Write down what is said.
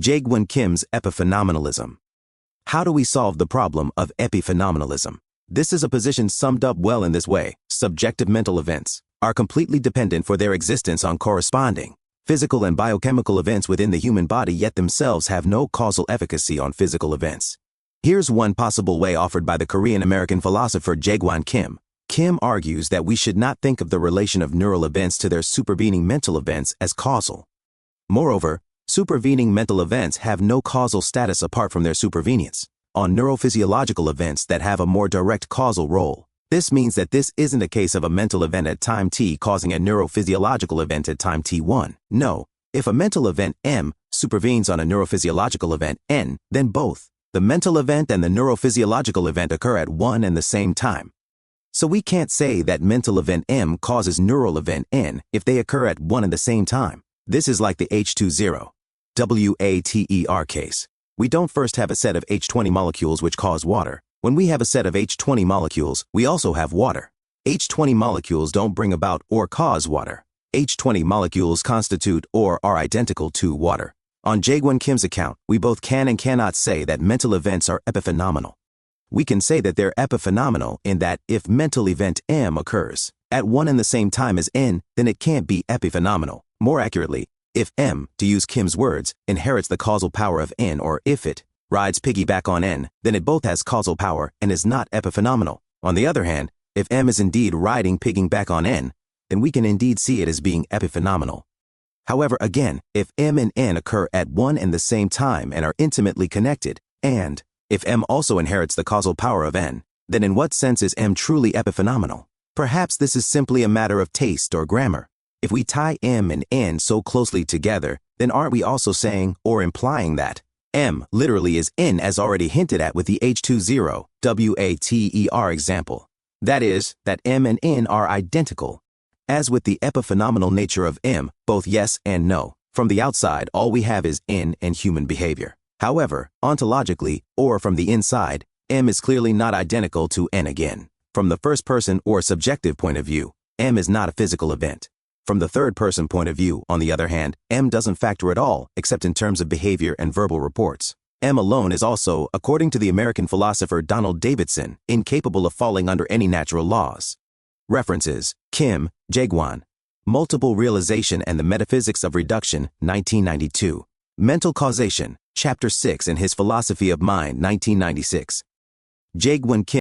Jaegwon Kim's Epiphenomenalism. How do we solve the problem of epiphenomenalism? This is a position summed up well in this way: subjective mental events are completely dependent for their existence on corresponding physical and biochemical events within the human body, yet themselves have no causal efficacy on physical events. Here's one possible way offered by the Korean-American philosopher Jaegwon Kim. Kim argues that we should not think of the relation of neural events to their supervening mental events as causal. Moreover, supervening mental events have no causal status apart from their supervenience on neurophysiological events that have a more direct causal role. This means that this isn't a case of a mental event at time t causing a neurophysiological event at time t1. No, if a mental event M supervenes on a neurophysiological event N, then both the mental event and the neurophysiological event occur at one and the same time. So we can't say that mental event M causes neural event N if they occur at one and the same time. This is like the H20 water case. We don't first have a set of H20 molecules which cause water. When we have a set of H20 molecules, we also have water. H20 molecules don't bring about or cause water. H20 molecules constitute or are identical to water. On Jaegwon Kim's account, we both can and cannot say that mental events are epiphenomenal. We can say that they're epiphenomenal in that if mental event M occurs at one and the same time as N, then it can't be epiphenomenal. More accurately, if M, to use Kim's words, inherits the causal power of N, or if it rides piggyback on N, then it both has causal power and is not epiphenomenal. On the other hand, if M is indeed riding piggyback on N, then we can indeed see it as being epiphenomenal. However, again, if M and N occur at one and the same time and are intimately connected, and if M also inherits the causal power of N, then in what sense is M truly epiphenomenal? Perhaps this is simply a matter of taste or grammar. If we tie M and N so closely together, then aren't we also saying or implying that M literally is N, as already hinted at with the H20 water example? That is, that M and N are identical. As with the epiphenomenal nature of M, both yes and no. From the outside, all we have is N and human behavior. However, ontologically, or from the inside, M is clearly not identical to N again. From the first person or subjective point of view, M is not a physical event. From the third person point of view, on the other hand, M doesn't factor at all, except in terms of behavior and verbal reports. M alone is also, according to the American philosopher Donald Davidson, incapable of falling under any natural laws. References: Kim, Jaegwon. Multiple Realization and the Metaphysics of Reduction, 1992. Mental Causation, Chapter 6 in his Philosophy of Mind, 1996. Jaegwon Kim.